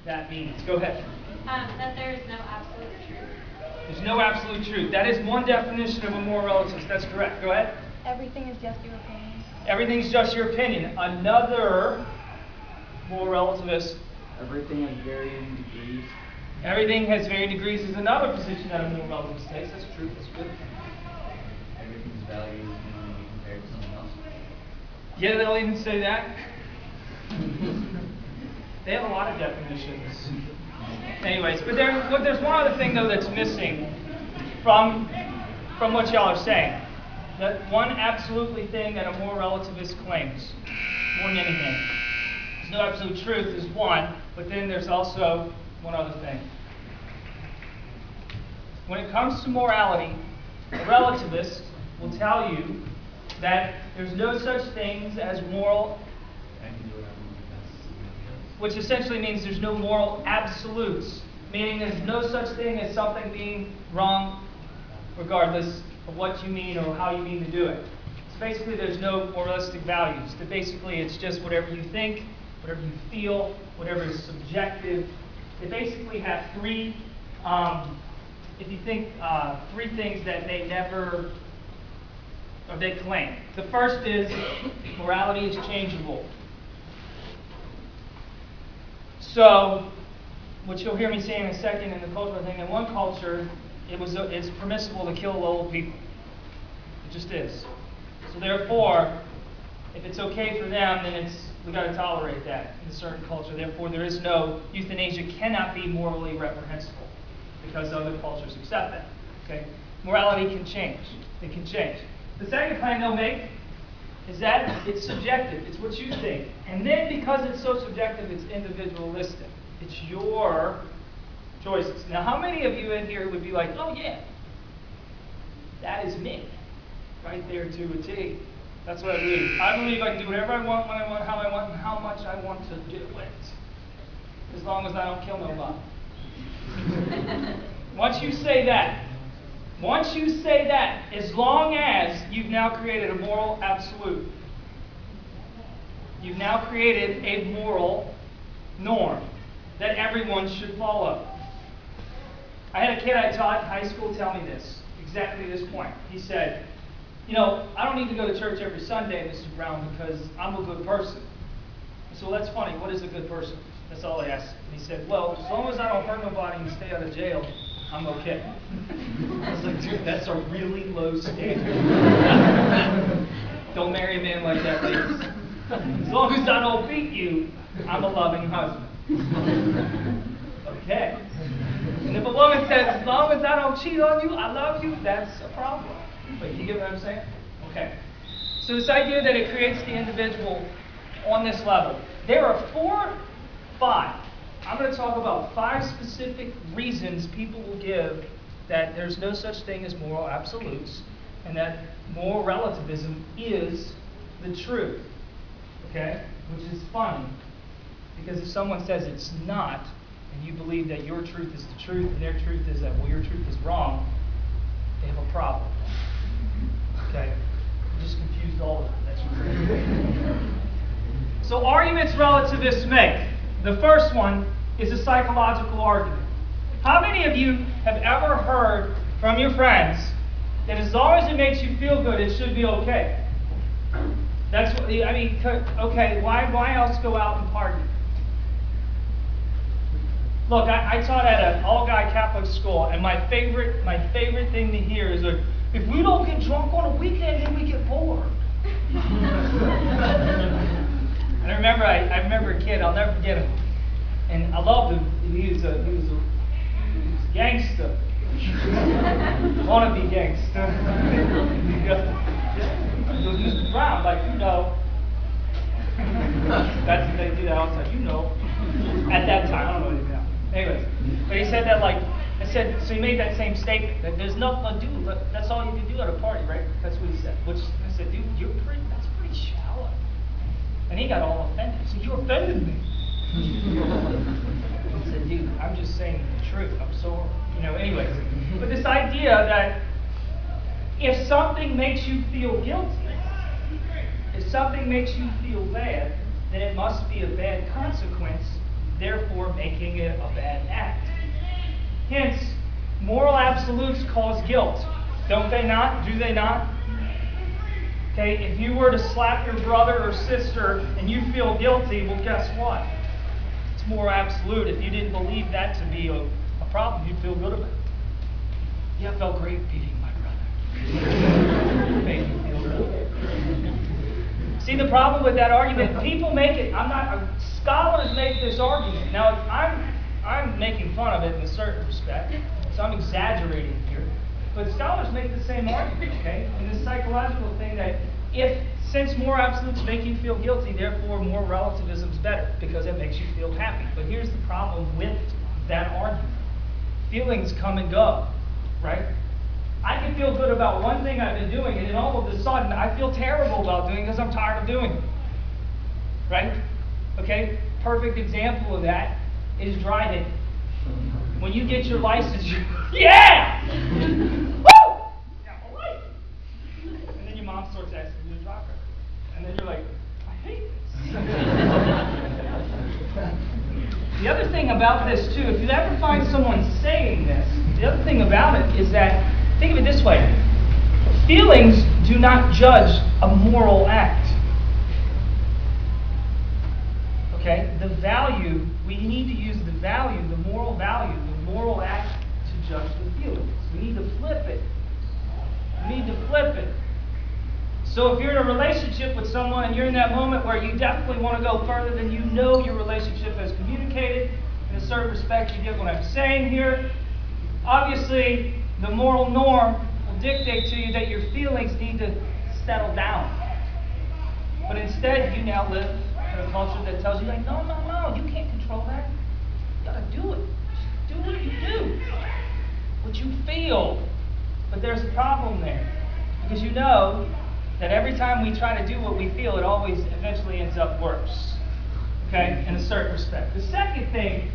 that means. Go ahead. That there is no absolute truth. There's no absolute truth. That is one definition of a moral relativist. That's correct. Go ahead. Everything is just your opinion. Everything's just your opinion. Another moral relativist. Everything has varying degrees. Everything has varying degrees is another position that a moral relativist takes. That's true. That's good. Everything's value can only be compared to something else. Yeah, they'll even say that. They have a lot of definitions. Anyways, but there's one other thing though that's missing from what y'all are saying. That one absolutely thing that a moral relativist claims more than anything. There's no absolute truth is one, but then there's also one other thing. When it comes to morality, a relativist will tell you that there's no such things as moral, which essentially means there's no moral absolutes, meaning there's no such thing as something being wrong regardless of what you mean or how you mean to do it. So basically there's no moralistic values. That basically it's just whatever you think, whatever you feel, whatever is subjective. They basically have three things that they never, or they claim. The first is morality is changeable. So, which you'll hear me say in a second in the cultural thing, in one culture, it's permissible to kill old people. It just is. So therefore, if it's okay for them, then we've got to tolerate that in a certain culture. Therefore, there is no, euthanasia cannot be morally reprehensible because other cultures accept that. Okay? Morality can change. It can change. The second claim they'll make is that it's subjective. It's what you think. And then because it's so subjective, it's individualistic. It's your choices. Now, how many of you in here would be like, oh yeah, that is me. Right there to a T. That's what I believe. I believe I can do whatever I want, when I want, how I want, and how much I want to do it. As long as I don't kill nobody. Once you say that, as long as you've now created a moral absolute, you've now created a moral norm that everyone should follow. I had a kid I taught in high school tell me this, exactly this point. He said, you know, I don't need to go to church every Sunday, Mr. Brown, because I'm a good person. So that's funny. What is a good person? That's all I asked. And he said, well, as long as I don't hurt nobody and stay out of jail, I'm okay. I was like, dude, that's a really low standard. Don't marry a man like that, please. As long as I don't beat you, I'm a loving husband. Okay. And if a woman says, as long as I don't cheat on you, I love you, that's a problem. But you get what I'm saying? Okay. So this idea that it creates the individual on this level. There are I'm going to talk about 5 specific reasons people will give that there's no such thing as moral absolutes and that moral relativism is the truth. Okay? Which is funny, because if someone says it's not, and you believe that your truth is the truth and their truth is that, well, your truth is wrong, they have a problem. Okay? You just confused all of them. That's right. So arguments relativists make. The first one is a psychological argument. How many of you have ever heard from your friends that as long as it makes you feel good, it should be okay? That's what, I mean, okay, why else go out and party? Look, I taught at an all-guy Catholic school, and my favorite thing to hear is, like, if we don't get drunk on a weekend, then we get bored. And I remember a kid, I'll never forget him. And I loved him. He was a gangster. Wannabe gangster. He goes, Mr. Brown, like, you know. That's what they do that all the time, you know. At that time, I don't know anything now. Anyways, but he said that, like, I said, so he made that same statement, that there's nothing to do, that's all you can do at a party, right? That's what he said. Which, I said, dude, that's pretty shallow. And he got all offended. He said, you offended me. I said, dude, I'm just saying the truth. I'm sorry. Anyways. But this idea that if something makes you feel guilty, if something makes you feel bad, then it must be a bad consequence therefore making it a bad act. Hence, moral absolutes cause guilt. Don't they not? Do they not? Okay, if you were to slap your brother or sister and you feel guilty, well, guess what? It's moral absolute. If you didn't believe that to be a problem, you'd feel good about it. Yeah, I felt great beating my brother. Made you feel good. See the problem with that argument? People make it. Scholars make this argument. Now, I'm making fun of it in a certain respect, so I'm exaggerating here. But scholars make the same argument, okay? In this psychological thing that since moral absolutes make you feel guilty, therefore moral relativism is better because it makes you feel happy. But here's the problem with that argument. Feelings come and go, right? I can feel good about one thing I've been doing, and then all of a sudden I feel terrible about doing it because I'm tired of doing it. Right? Okay? Perfect example of that is driving. When you get your license, yeah! Woo! Got my license. And then your mom starts asking you to drive her. And then you're like, I hate this. The other thing about this too, if you ever find someone saying this, the other thing about it is that, think of it this way. Feelings do not judge a moral act. Okay? The value, we need to use the value, the moral act to judge the feelings. We need to flip it. We need to flip it. So if you're in a relationship with someone and you're in that moment where you definitely want to go further than you know your relationship has communicated, in a certain respect, you get what I'm saying here. Obviously, the moral norm will dictate to you that your feelings need to settle down. But instead, you now live in a culture that tells you, like, no, you can't control that. You gotta do it. Just do what you do. What you feel. But there's a problem there. Because you know that every time we try to do what we feel, it always eventually ends up worse. Okay? In a certain respect. The second thing,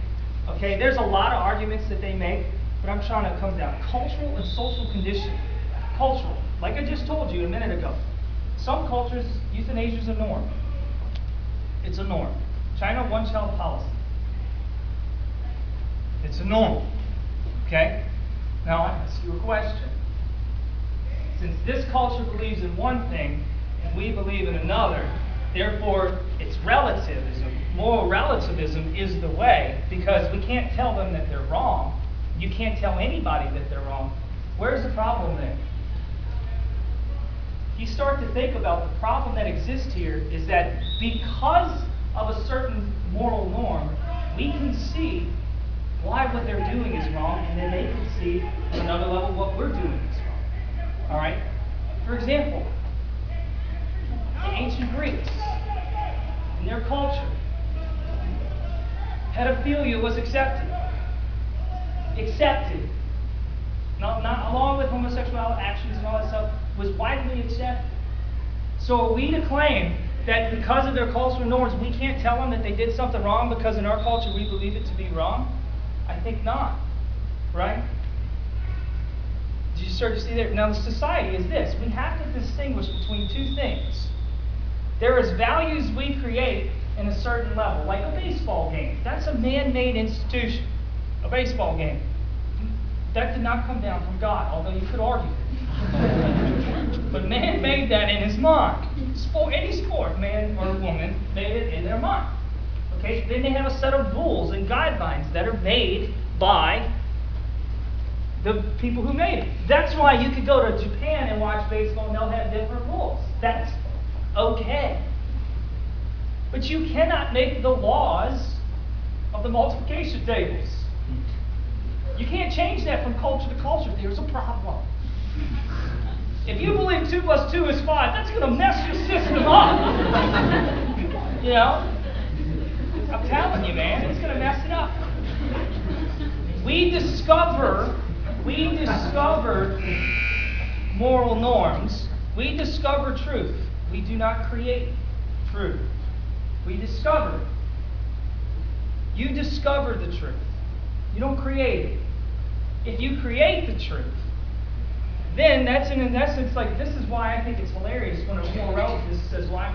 okay, there's a lot of arguments that they make, but I'm trying to come down. Cultural and social conditioning. Cultural. Like I just told you a minute ago. Some cultures, euthanasia is a norm. It's a norm. China, one-child policy. It's a norm. Okay? Now, I ask you a question. Since this culture believes in one thing, and we believe in another, therefore, it's relativism. Moral relativism is the way, because we can't tell them that they're wrong. You can't tell anybody that they're wrong. Where's the problem there? You start to think about the problem that exists here is that because of a certain moral norm, we can see why what they're doing is wrong, and then they can see on another level what we're doing is wrong. All right? For example, the ancient Greeks, in their culture, pedophilia was accepted. Not along with homosexual actions and all that stuff, was widely accepted. So are we to claim that because of their cultural norms, we can't tell them that they did something wrong because in our culture we believe it to be wrong? I think not. Right? Did you start to see there? Now the society is this. We have to distinguish between two things. There is values we create in a certain level, like a baseball game. That's a man-made institution. A baseball game. That did not come down from God, although you could argue it. But man made that in his mind. Any sport, man or woman, made it in their mind. Okay? Then they have a set of rules and guidelines that are made by the people who made it. That's why you could go to Japan and watch baseball and they'll have different rules. That's okay. But you cannot make the laws of the multiplication tables. You can't change that from culture to culture. There's a problem. If you believe 2 + 2 is 5, that's going to mess your system up. You know? I'm telling you, man, it's going to mess it up. We discover moral norms. We discover truth. We do not create truth. We discover it. You discover the truth. You don't create it. If you create the truth, then that's in essence like, this is why I think it's hilarious when a moral relativist says, well,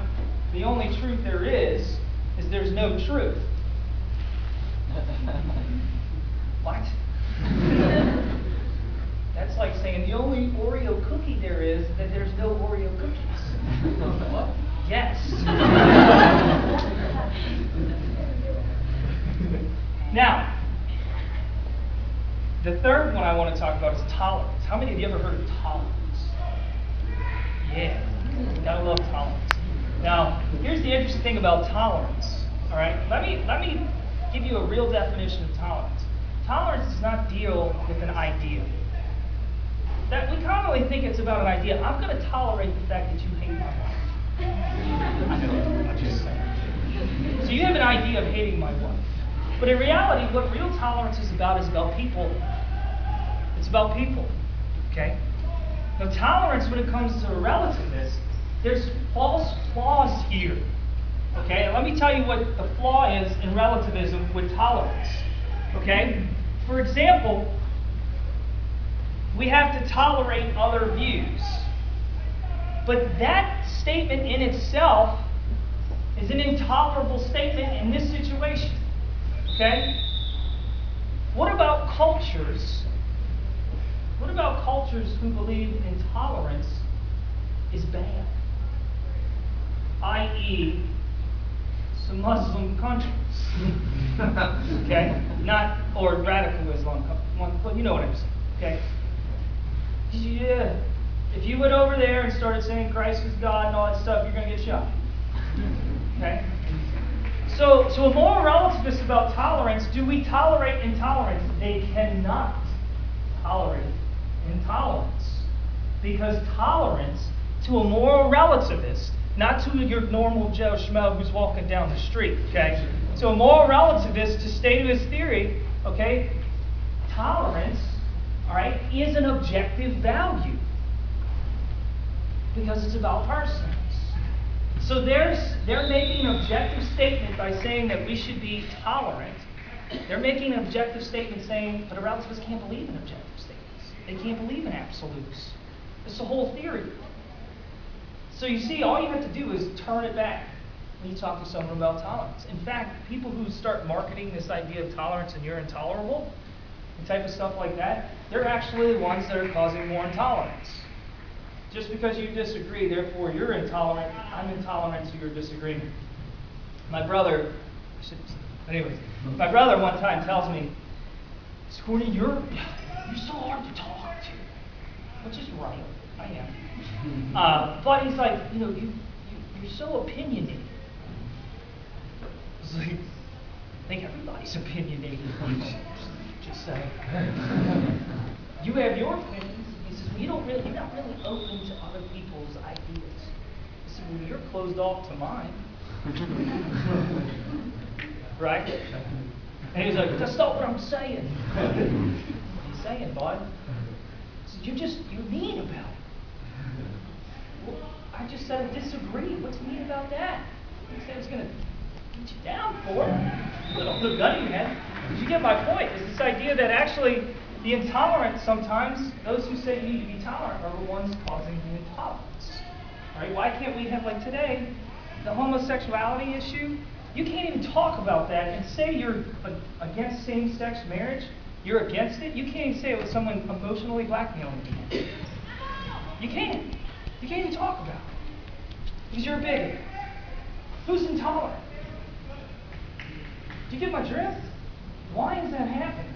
the only truth there is there's no truth. Now, the third one I want to talk about is tolerance. How many of you ever heard of tolerance? Yeah, gotta love tolerance. Now, here's the interesting thing about tolerance. All right, let me give you a real definition of tolerance. Tolerance does not deal with an idea. That we commonly think it's about an idea. I'm going to tolerate the fact that you hate my wife. I know, I'm just saying. So you have an idea of hating my wife. But in reality, what real tolerance is about people. It's about people. Okay? Now, tolerance, when it comes to relativist, there's false flaws here. Okay? And let me tell you what the flaw is in relativism with tolerance. Okay? For example, we have to tolerate other views. But that statement in itself is an intolerable statement in this situation. Okay? What about cultures? What about cultures who believe intolerance is bad? I.e., some Muslim countries. Okay? Not, or radical Islam, but you know what I'm saying. Okay? Yeah. If you went over there and started saying Christ is God and all that stuff, you're going to get shot. Okay? So a moral relativist about tolerance, do we tolerate intolerance? They cannot tolerate intolerance. Because tolerance to a moral relativist, not to your normal Joe Schmo who's walking down the street, okay? So a moral relativist, to state his theory, okay, tolerance, all right, is an objective value. Because it's about persons. So they're making an objective statement by saying that we should be tolerant. They're making an objective statement saying, but a relativist can't believe in objective statements. They can't believe in absolutes. It's the whole theory. So you see, all you have to do is turn it back when you talk to someone about tolerance. In fact, people who start marketing this idea of tolerance and you're intolerable, and type of stuff like that, they're actually the ones that are causing more intolerance. Just because you disagree, therefore you're intolerant, I'm intolerant to your disagreement. My brother one time tells me, Courtney, you're so hard to talk to. Which is right, I am. But he's like, you're so opinionated. It's like, I think everybody's opinionated. Just saying. You have your opinions. He says, well, you're not really open to other people's ideas. He said, well, you're closed off to mine. Right? And he's like, that's not what I'm saying. What are you saying, bud? He said, you're mean about it. Well, I just said I disagree. What's mean about that? He said I was going to get you down for it. Don't put a gun in your head. But you get my point. It's this idea that actually the intolerant sometimes, those who say you need to be tolerant are the ones causing the intolerance. Right? Why can't we have, like today, the homosexuality issue? You can't even talk about that and say you're against same-sex marriage. You're against it. You can't even say it with someone emotionally blackmailing you. You can't. You can't even talk about it. Because you're a bigot. Who's intolerant? Do you get my drift? Why is that happening?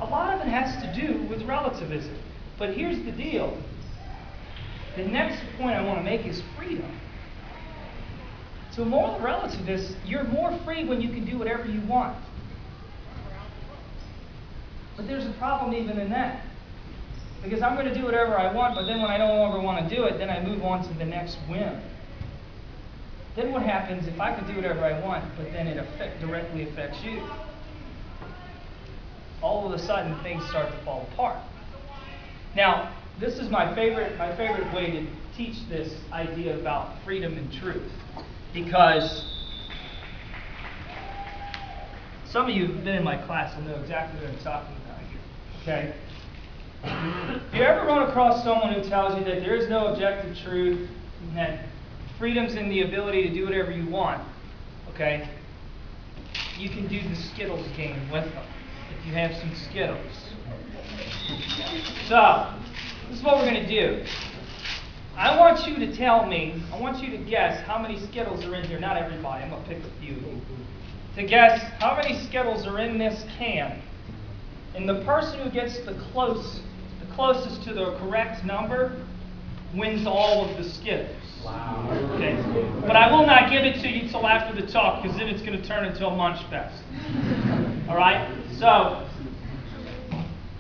A lot of it has to do with relativism. But here's the deal. The next point I want to make is freedom. To a moral relativist, you're more free when you can do whatever you want. But there's a problem even in that. Because I'm going to do whatever I want, but then when I no longer want to do it, then I move on to the next whim. Then what happens if I can do whatever I want, but then it directly affects you? All of a sudden, things start to fall apart. Now, this is my favorite way to teach this idea about freedom and truth. Because some of you who've been in my class will know exactly what I'm talking about here. Okay? If you ever run across someone who tells you that there is no objective truth and that freedom's in the ability to do whatever you want, okay, you can do the Skittles game with them if you have some Skittles. So, this is what we're going to do. I want you to tell me, I want you to guess how many Skittles are in here. Not everybody, I'm going to pick a few. to guess how many Skittles are in this can. And the person who gets the closest to the correct number wins all of the Skittles. Wow. Okay. But I will not give it to you till after the talk, because then it's going to turn into a munch fest. All right? So,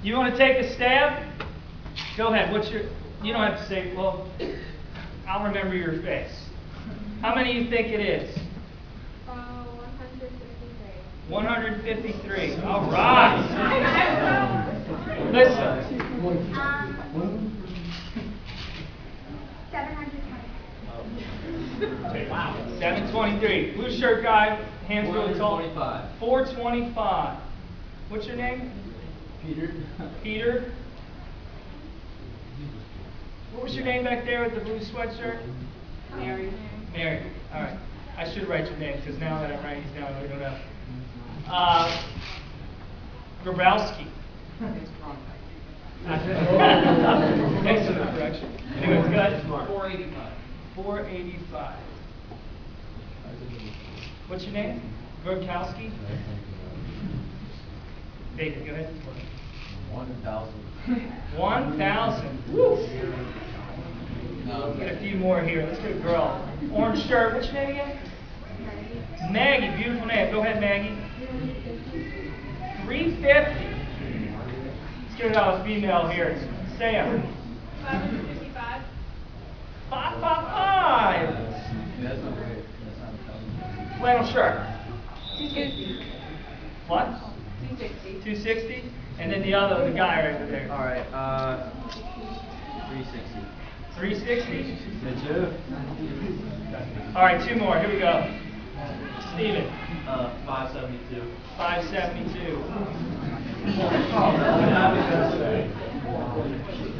you want to take a stab? Go ahead. You don't have to say, well, I'll remember your face. How many do you think it is? 153. 153. All right. Listen. 720. Wow. 723. Blue shirt guy, hands really tall. 425. 425. What's your name? Peter. Peter. What was your name back there with the blue sweatshirt? Mary. Mary. All right. I should write your name because now that I'm writing these down, I don't know. Grabowski. Thanks for the correction. Anyways, good. 485. 485. What's your name? Grabowski. David, go ahead. 1,000. 1,000. Woo. No. Get a few more here. Let's get a girl. Orange shirt. What's your name again? Maggie. Beautiful name. Go ahead, Maggie. 350. Let's get another female here. Sam. 555. 555. That's not right. That's not 1,000. Flannel shirt. 260. What? 260. 260. And then the guy right there. All right. 360. 360. Me too. All right, two more. Here we go. Steven. 572. 572.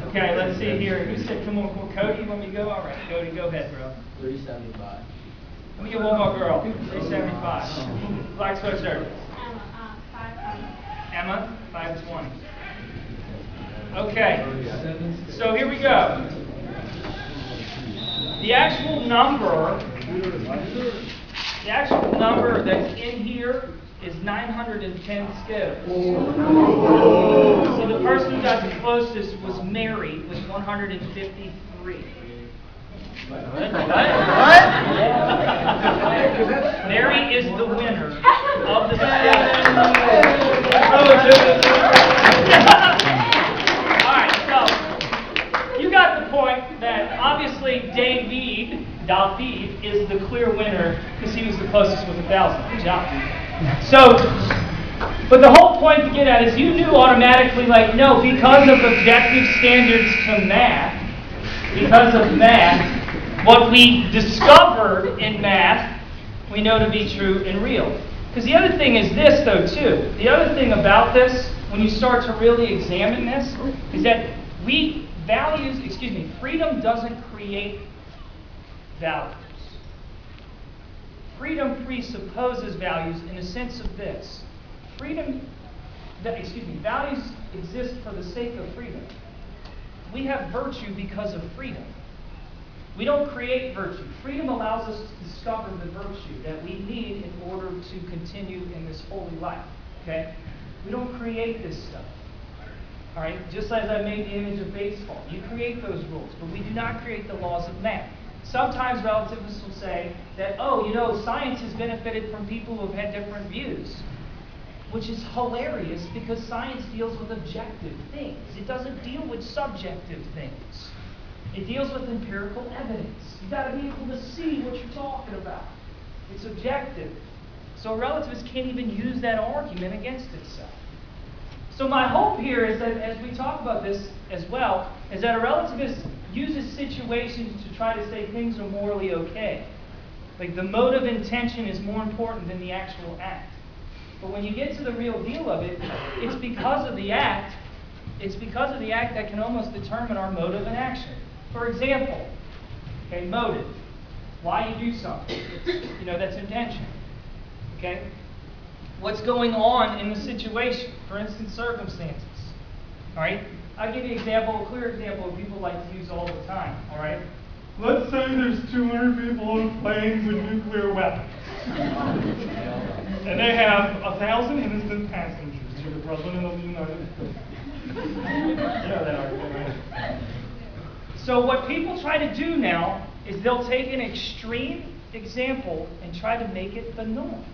Okay, let's see here. Who said, come on, Cody, you want me to go? All right, Cody, go ahead, bro. 375. Let me get one more girl. 375. Black sweatshirt. Emma. 520. Okay, so here we go. The actual number that's in here is 910 Skittles. So the person who got the closest was Mary with 153. What? Mary is the winner of the Alright, so you got the point that obviously David is the clear winner because he was the closest with 1,000. Good job. So, but the whole point to get at is you knew automatically, like, no, because of objective standards to math, because of math, what we discovered in math, we know to be true and real. Because the other thing is this, though, too. The other thing about this, when you start to really examine this, is that freedom doesn't create values. Freedom presupposes values in the sense of this. Values exist for the sake of freedom. We have virtue because of freedom. We don't create virtue. Freedom allows us to discover the virtue that we need in order to continue in this holy life. Okay? We don't create this stuff. All right? Just as I made the image of baseball, you create those rules, but we do not create the laws of math. Sometimes relativists will say that, science has benefited from people who have had different views, which is hilarious because science deals with objective things. It doesn't deal with subjective things. It deals with empirical evidence. You've got to be able to see what you're talking about. It's objective. So a relativist can't even use that argument against itself. So my hope here is that as we talk about this as well, is that a relativist uses situations to try to say things are morally okay. Like the motive intention is more important than the actual act. But when you get to the real deal of it, it's because of the act that can almost determine our motive and action. For example, motive. Why you do something. That's intention. Okay? What's going on in the situation? For instance, circumstances. All right? I'll give you a clear example that people like to use all the time. All right? Let's say there's 200 people on a plane with nuclear weapons. And they have 1,000 innocent passengers to the President of the United States. You know that argument, right? So what people try to do now is they'll take an extreme example and try to make it the norm.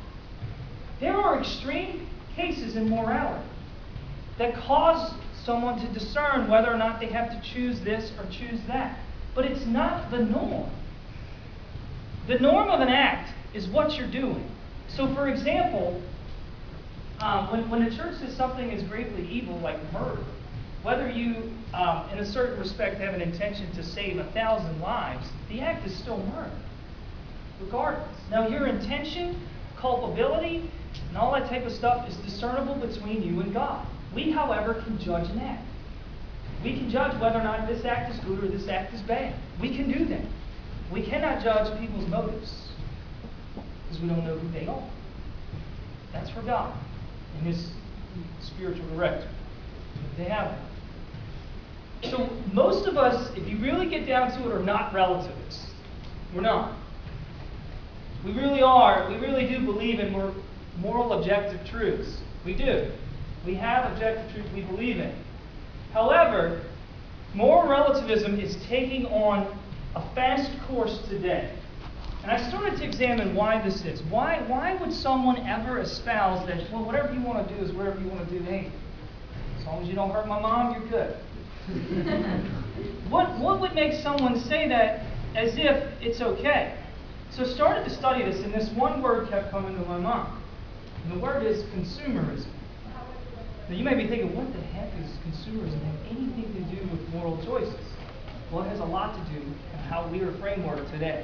There are extreme cases in morality that cause someone to discern whether or not they have to choose this or choose that. But it's not the norm. The norm of an act is what you're doing. So for example, when the church says something is gravely evil, like murder, whether you, in a certain respect, have an intention to save 1,000 lives, the act is still murder, regardless. Now, your intention, culpability, and all that type of stuff is discernible between you and God. We, however, can judge an act. We can judge whether or not this act is good or this act is bad. We can do that. We cannot judge people's motives because we don't know who they are. That's for God and His spiritual director. They have one. So most of us, if you really get down to it, are not relativists. We're not. We really are. We really do believe in moral objective truths. We do. We have objective truths we believe in. However, moral relativism is taking on a fast course today. And I started to examine why this is. Why would someone ever espouse that, well, whatever you want to do is whatever you want to do, hey, as long as you don't hurt my mom, you're good. What would make someone say that as if it's okay? So I started to study this, and this one word kept coming to my mind. And the word is consumerism. Now you may be thinking, what the heck does consumerism have anything to do with moral choices? Well, it has a lot to do with how we are frameworked today.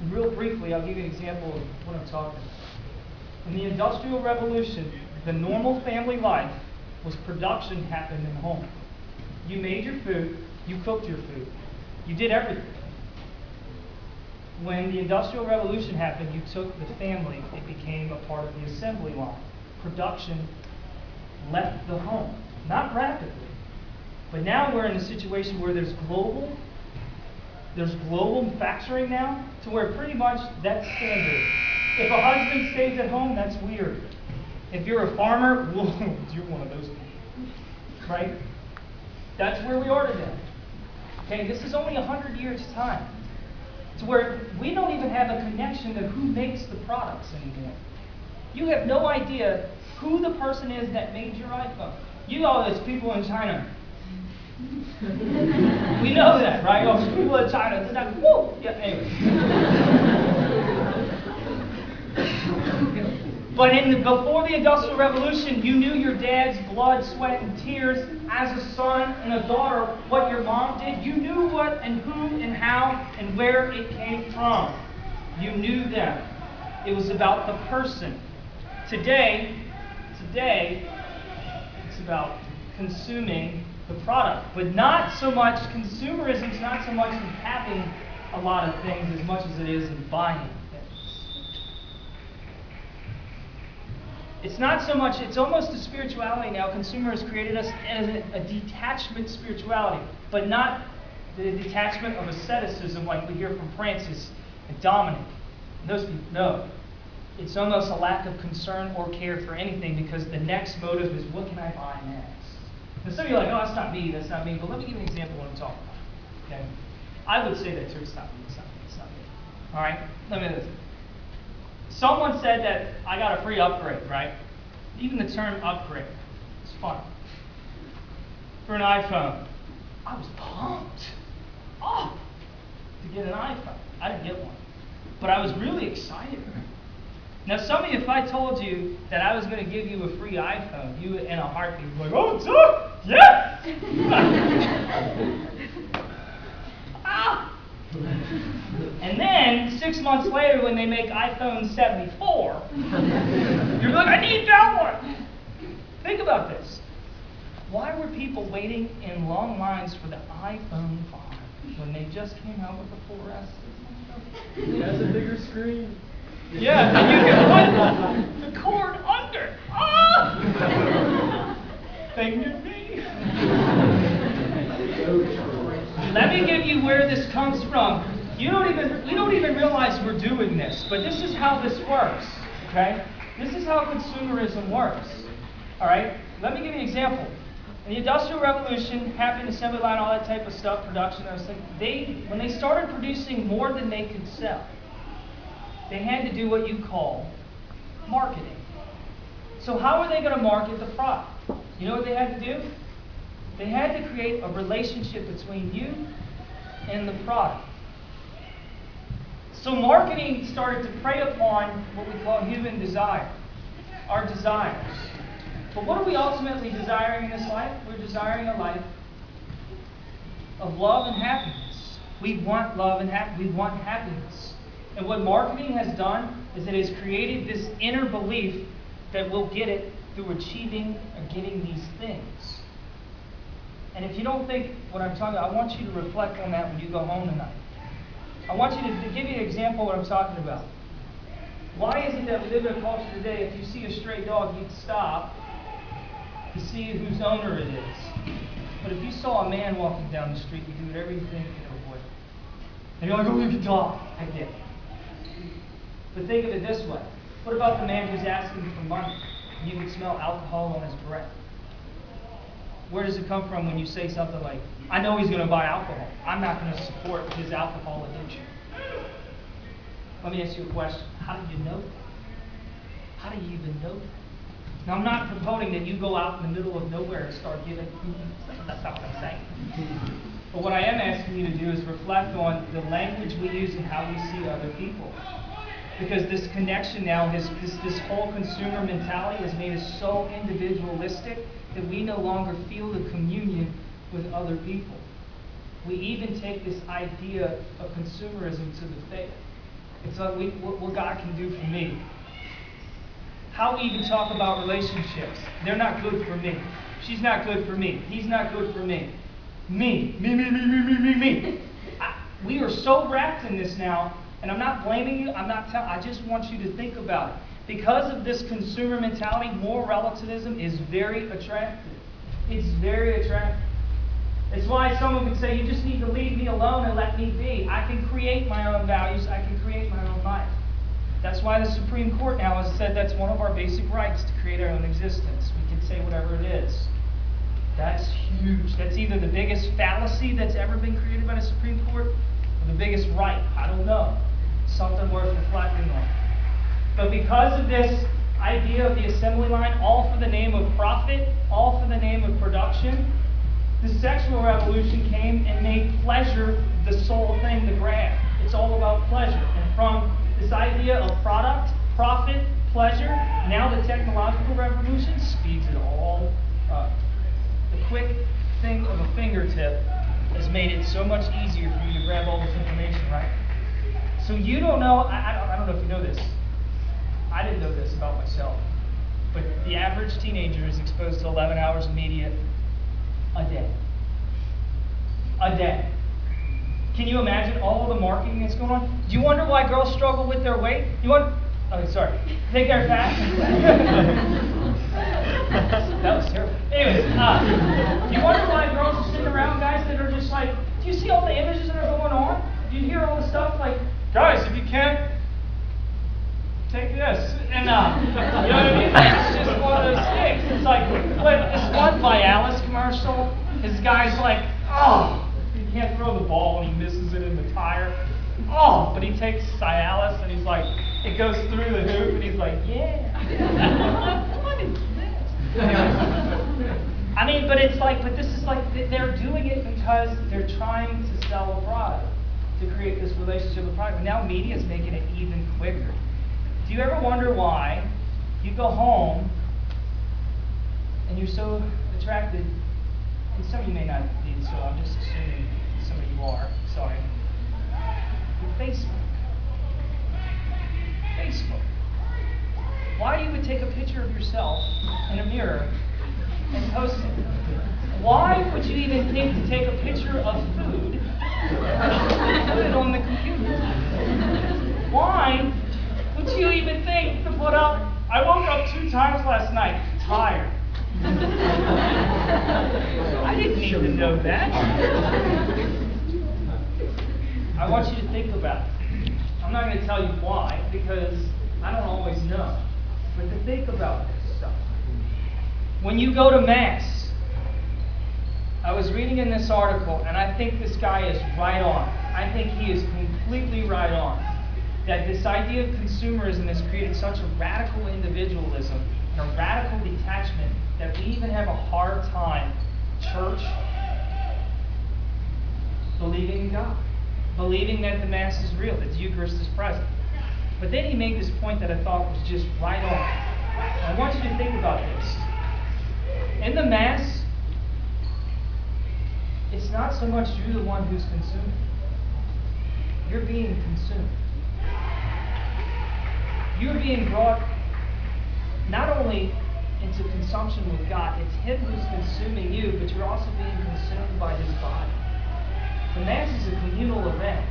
And real briefly, I'll give you an example of what I'm talking about. In the Industrial Revolution, the normal family life was production happened in the home. You made your food, you cooked your food, you did everything. When the Industrial Revolution happened, you took the family, it became a part of the assembly line. Production left the home, not rapidly. But now we're in a situation where there's global manufacturing now, to where pretty much that's standard. If a husband stays at home, that's weird. If you're a farmer, you're one of those people, right? That's where we are today. Okay, this is only 100 years' time. To where we don't even have a connection to who makes the products anymore. You have no idea who the person is that made your iPhone. You know there's people in China. We know that, right? Oh, there's people in China. It's like, whoa! Yeah, anyway. But before the Industrial Revolution, you knew your dad's blood, sweat, and tears as a son and a daughter, what your mom did. You knew what and who and how and where it came from. You knew them. It was about the person. Today, it's about consuming the product. But not so much, consumerism is not so much in having a lot of things as much as it is in buying things. It's not so much, it's almost a spirituality now. Consumer has created us as a detachment spirituality, but not the detachment of asceticism like we hear from Francis and Dominic. And those people, no. It's almost a lack of concern or care for anything because the next motive is, what can I buy next? And some of you are like, oh, that's not me. But let me give you an example of what I'm talking about. Okay? I would say that too. It's not me. All right? Let me do this. Someone said that I got a free upgrade, right? Even the term upgrade, it's fun. For an iPhone. I was pumped. Oh, to get an iPhone. I didn't get one. But I was really excited. Now, some of you, if I told you that I was going to give you a free iPhone, you in a heartbeat would be like, oh, sure, yes! Ah! And then, 6 months later, when they make iPhone 74, you're like, I need that one! Think about this. Why were people waiting in long lines for the iPhone 5 when they just came out with the 4S? It has a bigger screen. Yeah, and you can put the cord under. Ah! Finger me. Let me give you where this comes from. We don't even realize we're doing this, but this is how this works. Okay? This is how consumerism works. All right? Let me give you an example. In the Industrial Revolution, happened, assembly line, all that type of stuff, production, everything, when they started producing more than they could sell, they had to do what you call marketing. So how are they going to market the product? You know what they had to do? They had to create a relationship between you and the product. So marketing started to prey upon what we call human desire, our desires. But what are we ultimately desiring in this life? We're desiring a life of love and happiness. We want love and we want happiness. And what marketing has done is it has created this inner belief that we'll get it through achieving or getting these things. And if you don't think what I'm talking about, I want you to reflect on that when you go home tonight. I want you to give you an example of what I'm talking about. Why is it that we live in a culture today, if you see a stray dog, you'd stop to see whose owner it is. But if you saw a man walking down the street, you do whatever you think to avoid. And you're like, oh, look at the dog. I get it. But think of it this way. What about the man who's asking for money? You can smell alcohol on his breath. Where does it come from when you say something like, I know he's going to buy alcohol. I'm not going to support his alcohol addiction. Let me ask you a question. How do you know that? How do you even know that? Now, I'm not promoting that you go out in the middle of nowhere and start giving. That's not what I'm saying. But what I am asking you to do is reflect on the language we use and how we see other people. Because this connection now, this whole consumer mentality has made us so individualistic that we no longer feel the communion with other people. We even take this idea of consumerism to the faith. It's like what God can do for me. How we even talk about relationships. They're not good for me. She's not good for me. He's not good for me. Me. We are so wrapped in this now, and I'm not blaming you. I just want you to think about it. Because of this consumer mentality, moral relativism is very attractive. It's very attractive. It's why someone could say, you just need to leave me alone and let me be. I can create my own values. I can create my own life. That's why the Supreme Court now has said that's one of our basic rights, to create our own existence. We can say whatever it is. That's huge. That's either the biggest fallacy that's ever been created by the Supreme Court or the biggest right. I don't know. Something worth reflecting on. But because of this idea of the assembly line, all for the name of profit, all for the name of production, the sexual revolution came and made pleasure the sole thing to grab. It's all about pleasure. And from this idea of product, profit, pleasure, now the technological revolution speeds it all up. The quick thing of a fingertip has made it so much easier for you to grab all this information, right? So you don't know, I don't know if you know this. I didn't know this about myself. But the average teenager is exposed to 11 hours of media a day. A day. Can you imagine all the marketing that's going on? Do you wonder why girls struggle with their weight? Think they're fat? That was terrible. Anyways, do you wonder why girls are sitting around guys that are just like, do you see all the images that are going on? Do you hear all the stuff like, guys, if you can't, take this. And, you know what I mean? It's just one of those things. It's like, but this one Vialis commercial, this guy's like, oh, he can't throw the ball and he misses it in the tire. Oh, but he takes Cialis and he's like, it goes through the hoop and he's like, yeah. What is this? I mean, but this is like, they're doing it because they're trying to sell a product, to create this relationship with product. But now media is making it even quicker. Do you ever wonder why you go home and you're so attracted, and some of you may not be, so I'm just assuming some of you are, sorry, with Facebook. Facebook. Why you would take a picture of yourself in a mirror and post it? Why would you even think to take a picture of food and put it on the computer? Why would you even think to put up, I woke up 2 times last night, tired. I didn't need to know that. I want you to think about it. I'm not going to tell you why, because I don't always know. but to think about this stuff. When you go to Mass, I was reading in this article, and I think this guy is right on. I think he is completely right on. That this idea of consumerism has created such a radical individualism and a radical detachment that we even have a hard time, church, believing in God, believing that the Mass is real, that the Eucharist is present. But then he made this point that I thought was just right on. I want you to think about this. In the Mass, it's not so much you the one who's consuming. You're being consumed. You're being brought not only into consumption with God, it's Him who's consuming you, but you're also being consumed by His body. The Mass is a communal event.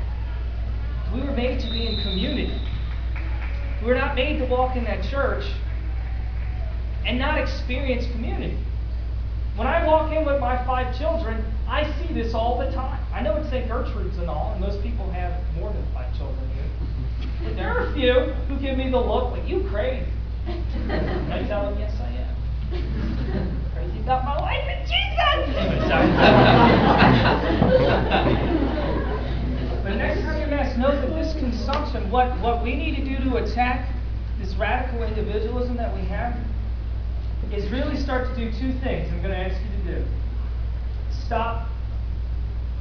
We were made to be in community. We were not made to walk in that church and not experience community. When I walk in with my 5 children, I see this all the time. I know it's St. Gertrude's and all, and most people have more than 5 children here. But there are a few who give me the look like, you crazy. And I tell them, yes, I am. Crazy about my life in Jesus! Anyway, sorry. But next time you're Mass, know that this consumption, what we need to do to attack this radical individualism that we have, is really start to do 2 things I'm going to ask you to do. Stop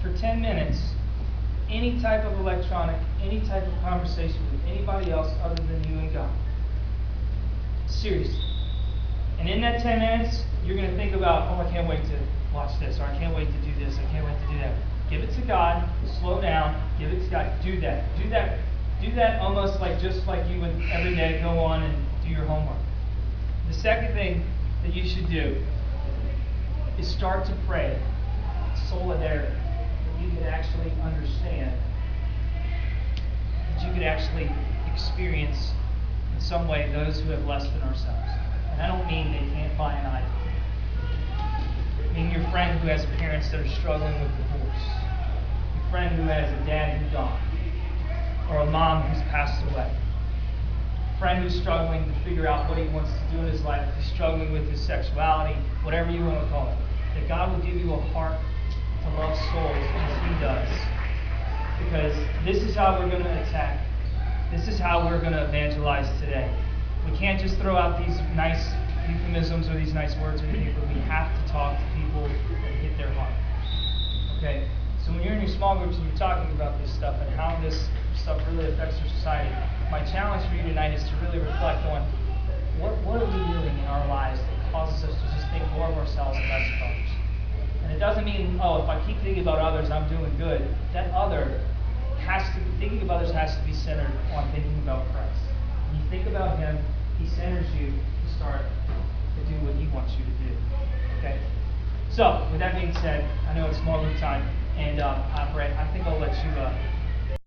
for 10 minutes any type of electronic, any type of conversation with anybody else other than you and God. Seriously. And in that 10 minutes, you're going to think about, oh, I can't wait to watch this, or I can't wait to do this, I can't wait to do that. Give it to God, slow down, give it to God, do that. Do that almost like just like you would every day go on and do your homework. The second thing that you should do is start to pray solidarity, that you could actually understand, that you could actually experience in some way those who have less than ourselves. And I don't mean they can't buy an iPhone. I mean your friend who has parents that are struggling with divorce, your friend who has a dad who died, or a mom who's passed away, a friend who's struggling to figure out what he wants to do in his life, who's struggling with his sexuality, whatever you want to call it. That God will give you a heart to love souls as He does. Because this is how we're going to attack. This is how we're going to evangelize today. We can't just throw out these nice euphemisms or these nice words or anything, but we have to talk to people and hit their heart. Okay? So when you're in your small groups and you're talking about this stuff and how this stuff really affects our society, my challenge for you tonight is to really reflect on what are we doing in our lives that causes us to just think more of ourselves and less of others. And it doesn't mean, oh, if I keep thinking about others, I'm doing good. That other thinking of others has to be centered on thinking about Christ. When you think about Him, He centers you to start to do what He wants you to do. Okay? So, with that being said, I know it's small group time, and I think I'll let you